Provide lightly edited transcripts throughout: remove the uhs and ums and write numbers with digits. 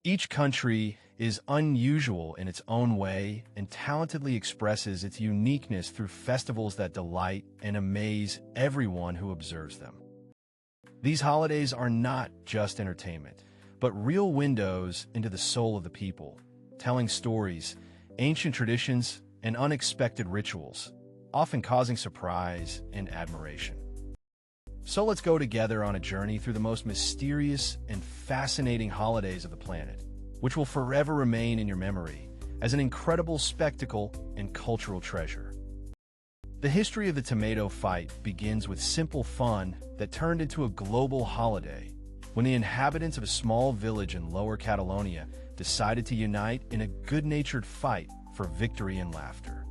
Each country is unusual in its own way and talentedly expresses its uniqueness through festivals that delight and amaze everyone who observes them. These holidays are not just entertainment, but real windows into the soul of the people, telling stories, ancient traditions, and unexpected rituals, often causing surprise and admiration. So let's go together on a journey through the most mysterious and fascinating holidays of the planet, which will forever remain in your memory as an incredible spectacle and cultural treasure. The history of the tomato fight begins with simple fun that turned into a global holiday when the inhabitants of a small village in Lower Catalonia decided to unite in a good-natured fight for victory and laughter.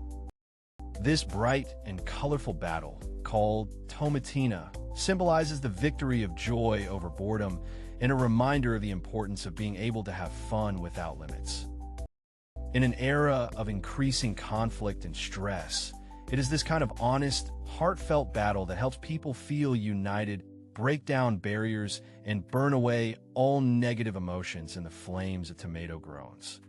This bright and colorful battle, called Tomatina, symbolizes the victory of joy over boredom and a reminder of the importance of being able to have fun without limits. In an era of increasing conflict and stress, it is this kind of honest, heartfelt battle that helps people feel united, break down barriers, and burn away all negative emotions in the flames of tomato groans.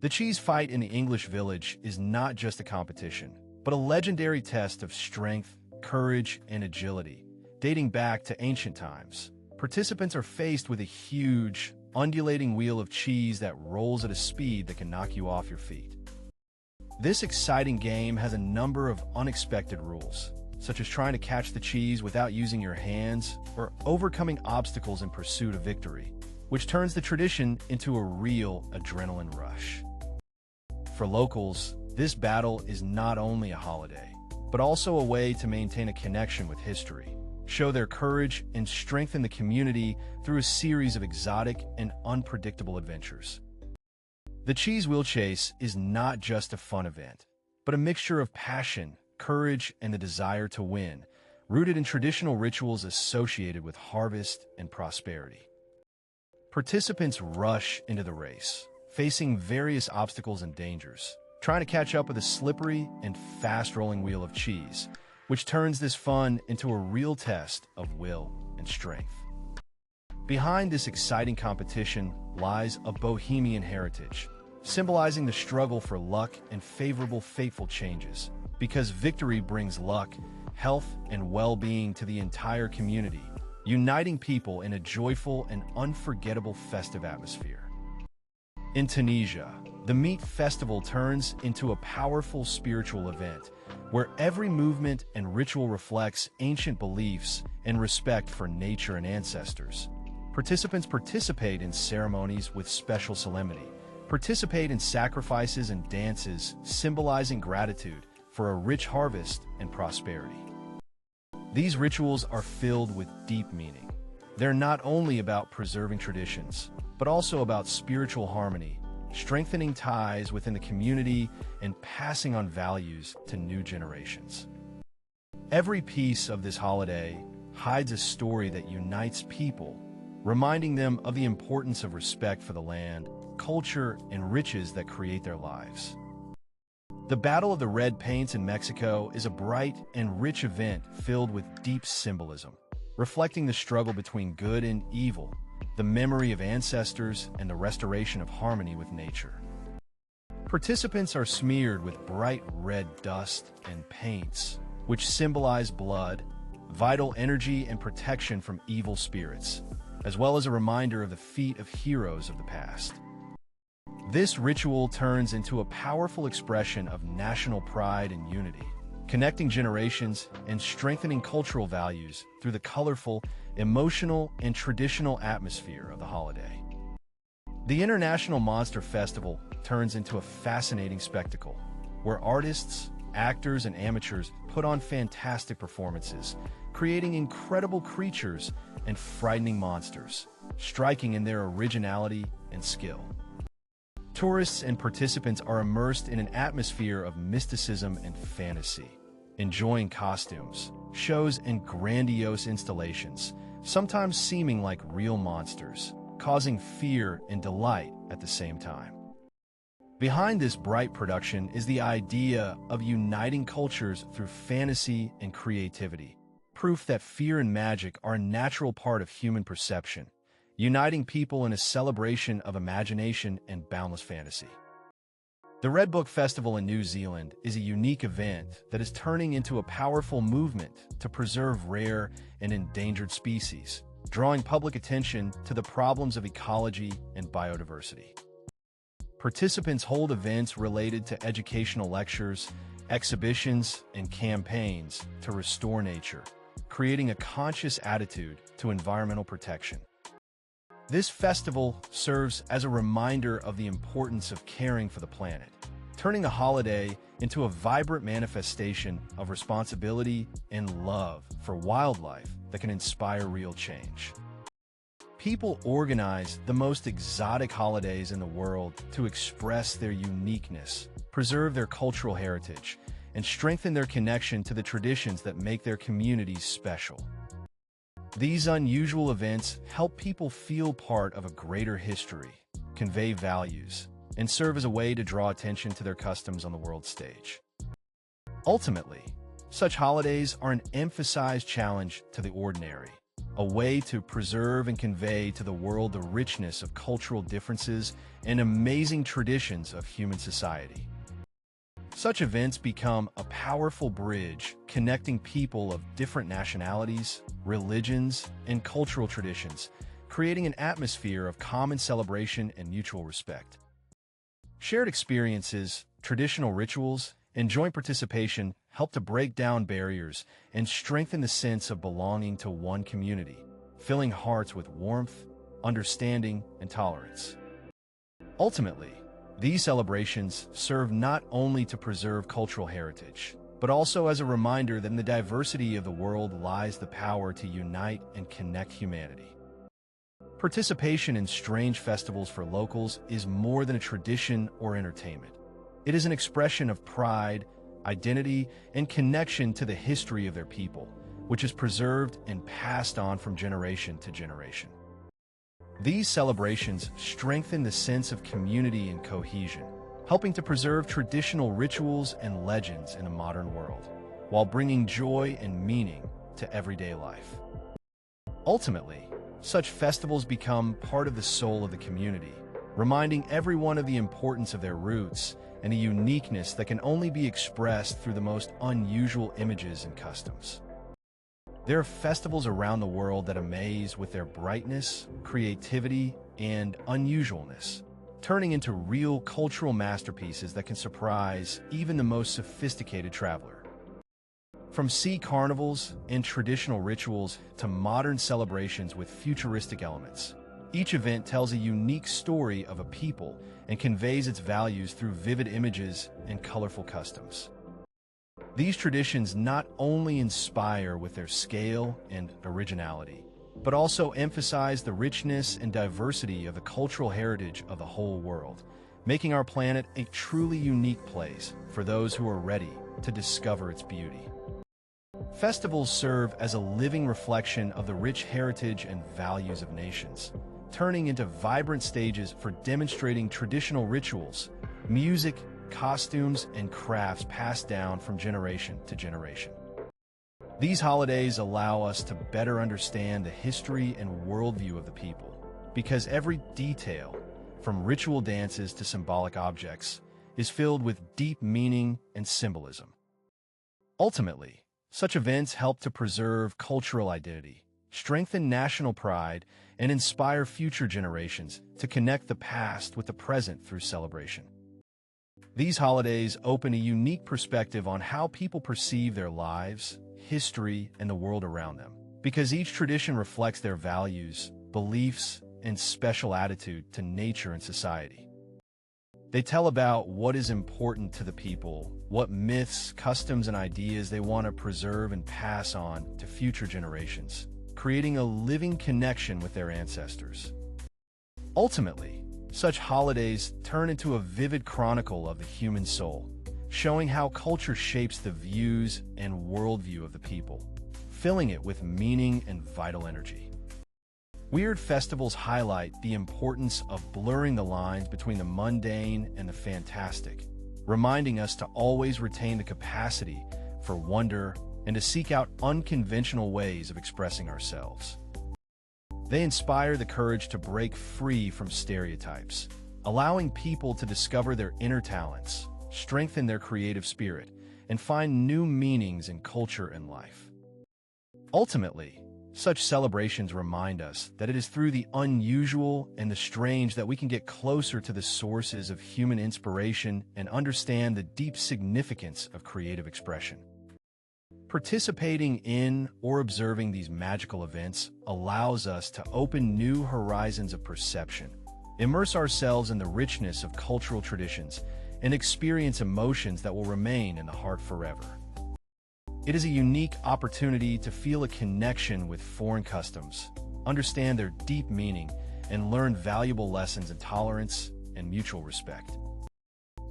The cheese fight in the English village is not just a competition, but a legendary test of strength, courage, and agility, dating back to ancient times. Participants are faced with a huge, undulating wheel of cheese that rolls at a speed that can knock you off your feet. This exciting game has a number of unexpected rules, such as trying to catch the cheese without using your hands or overcoming obstacles in pursuit of victory, which turns the tradition into a real adrenaline rush. For locals, this battle is not only a holiday, but also a way to maintain a connection with history, show their courage, and strengthen the community through a series of exotic and unpredictable adventures. The Cheese Wheel Chase is not just a fun event, but a mixture of passion, courage, and the desire to win, rooted in traditional rituals associated with harvest and prosperity. Participants rush into the race, facing various obstacles and dangers, trying to catch up with a slippery and fast-rolling wheel of cheese, which turns this fun into a real test of will and strength. Behind this exciting competition lies a bohemian heritage, symbolizing the struggle for luck and favorable fateful changes, because victory brings luck, health, and well-being to the entire community, uniting people in a joyful and unforgettable festive atmosphere. In Tunisia, the meat festival turns into a powerful spiritual event where every movement and ritual reflects ancient beliefs and respect for nature and ancestors. Participants participate in ceremonies with special solemnity, participate in sacrifices and dances symbolizing gratitude for a rich harvest and prosperity. These rituals are filled with deep meaning. They're not only about preserving traditions, but also about spiritual harmony, strengthening ties within the community, and passing on values to new generations. Every piece of this holiday hides a story that unites people, reminding them of the importance of respect for the land, culture, and riches that create their lives. The Battle of the Red Paints in Mexico is a bright and rich event filled with deep symbolism, reflecting the struggle between good and evil, the memory of ancestors, and the restoration of harmony with nature. Participants are smeared with bright red dust and paints, which symbolize blood, vital energy, and protection from evil spirits, as well as a reminder of the feat of heroes of the past. This ritual turns into a powerful expression of national pride and unity, connecting generations and strengthening cultural values through the colorful, emotional, and traditional atmosphere of the holiday. The International Monster Festival turns into a fascinating spectacle, where artists, actors, and amateurs put on fantastic performances, creating incredible creatures and frightening monsters, striking in their originality and skill. Tourists and participants are immersed in an atmosphere of mysticism and fantasy, enjoying costumes, shows, and grandiose installations, sometimes seeming like real monsters, causing fear and delight at the same time. Behind this bright production is the idea of uniting cultures through fantasy and creativity, proof that fear and magic are a natural part of human perception, uniting people in a celebration of imagination and boundless fantasy. The Red Book Festival in New Zealand is a unique event that is turning into a powerful movement to preserve rare and endangered species, drawing public attention to the problems of ecology and biodiversity. Participants hold events related to educational lectures, exhibitions, and campaigns to restore nature, creating a conscious attitude to environmental protection. This festival serves as a reminder of the importance of caring for the planet, turning the holiday into a vibrant manifestation of responsibility and love for wildlife that can inspire real change. People organize the most exotic holidays in the world to express their uniqueness, preserve their cultural heritage, and strengthen their connection to the traditions that make their communities special. These unusual events help people feel part of a greater history, convey values, and serve as a way to draw attention to their customs on the world stage. Ultimately, such holidays are an emphasized challenge to the ordinary, a way to preserve and convey to the world the richness of cultural differences and amazing traditions of human society. Such events become a powerful bridge connecting people of different nationalities, religions, and cultural traditions, creating an atmosphere of common celebration and mutual respect. Shared experiences, traditional rituals, and joint participation help to break down barriers and strengthen the sense of belonging to one community, filling hearts with warmth, understanding, and tolerance. Ultimately, these celebrations serve not only to preserve cultural heritage, but also as a reminder that in the diversity of the world lies the power to unite and connect humanity. Participation in strange festivals for locals is more than a tradition or entertainment. It is an expression of pride, identity, and connection to the history of their people, which is preserved and passed on from generation to generation. These celebrations strengthen the sense of community and cohesion, helping to preserve traditional rituals and legends in a modern world, while bringing joy and meaning to everyday life. Ultimately, such festivals become part of the soul of the community, reminding everyone of the importance of their roots and a uniqueness that can only be expressed through the most unusual images and customs. There are festivals around the world that amaze with their brightness, creativity, and unusualness, turning into real cultural masterpieces that can surprise even the most sophisticated traveler. From sea carnivals and traditional rituals to modern celebrations with futuristic elements, each event tells a unique story of a people and conveys its values through vivid images and colorful customs. These traditions not only inspire with their scale and originality, but also emphasize the richness and diversity of the cultural heritage of the whole world, making our planet a truly unique place for those who are ready to discover its beauty. Festivals serve as a living reflection of the rich heritage and values of nations, turning into vibrant stages for demonstrating traditional rituals, music, costumes, and crafts passed down from generation to generation. These holidays allow us to better understand the history and worldview of the people, because every detail, from ritual dances to symbolic objects, is filled with deep meaning and symbolism. Ultimately, such events help to preserve cultural identity, strengthen national pride, and inspire future generations to connect the past with the present through celebration. These holidays open a unique perspective on how people perceive their lives, history, and the world around them, because each tradition reflects their values, beliefs, and special attitude to nature and society. They tell about what is important to the people, what myths, customs, and ideas they want to preserve and pass on to future generations, creating a living connection with their ancestors. Ultimately, such holidays turn into a vivid chronicle of the human soul, showing how culture shapes the views and worldview of the people, filling it with meaning and vital energy. Weird festivals highlight the importance of blurring the lines between the mundane and the fantastic, reminding us to always retain the capacity for wonder and to seek out unconventional ways of expressing ourselves. They inspire the courage to break free from stereotypes, allowing people to discover their inner talents, strengthen their creative spirit, and find new meanings in culture and life. Ultimately, such celebrations remind us that it is through the unusual and the strange that we can get closer to the sources of human inspiration and understand the deep significance of creative expression. Participating in or observing these magical events allows us to open new horizons of perception, immerse ourselves in the richness of cultural traditions, and experience emotions that will remain in the heart forever. It is a unique opportunity to feel a connection with foreign customs, understand their deep meaning, and learn valuable lessons in tolerance and mutual respect.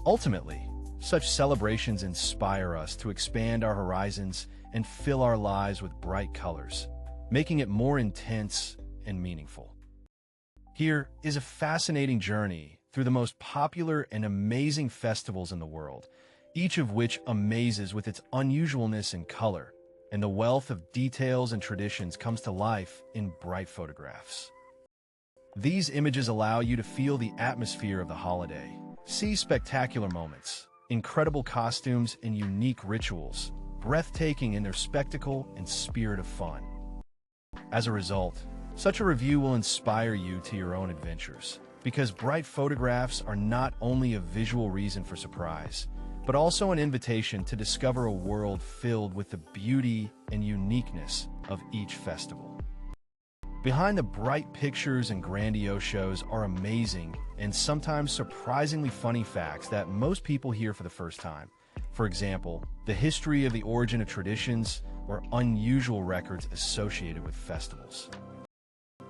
Ultimately, such celebrations inspire us to expand our horizons and fill our lives with bright colors, making it more intense and meaningful. Here is a fascinating journey through the most popular and amazing festivals in the world, each of which amazes with its unusualness in color, and the wealth of details and traditions comes to life in bright photographs. These images allow you to feel the atmosphere of the holiday, see spectacular moments, incredible costumes, and unique rituals, breathtaking in their spectacle and spirit of fun. As a result, such a review will inspire you to your own adventures, because bright photographs are not only a visual reason for surprise, but also an invitation to discover a world filled with the beauty and uniqueness of each festival. Behind the bright pictures and grandiose shows are amazing and sometimes surprisingly funny facts that most people hear for the first time. For example, the history of the origin of traditions or unusual records associated with festivals.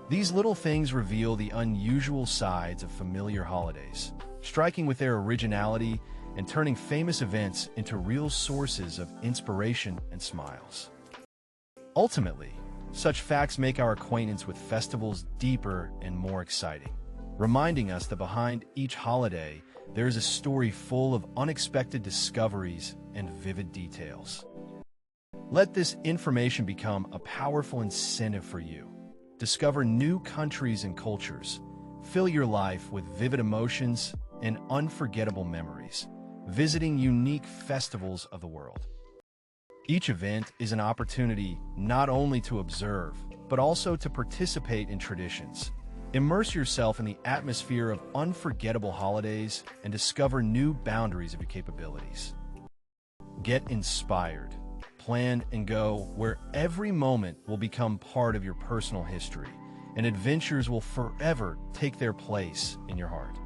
These little things reveal the unusual sides of familiar holidays, striking with their originality and turning famous events into real sources of inspiration and smiles. Ultimately, such facts make our acquaintance with festivals deeper and more exciting, reminding us that behind each holiday, there is a story full of unexpected discoveries and vivid details. Let this information become a powerful incentive for you. Discover new countries and cultures. Fill your life with vivid emotions and unforgettable memories, visiting unique festivals of the world. Each event is an opportunity not only to observe, but also to participate in traditions. Immerse yourself in the atmosphere of unforgettable holidays and discover new boundaries of your capabilities. Get inspired, plan, and go where every moment will become part of your personal history, and adventures will forever take their place in your heart.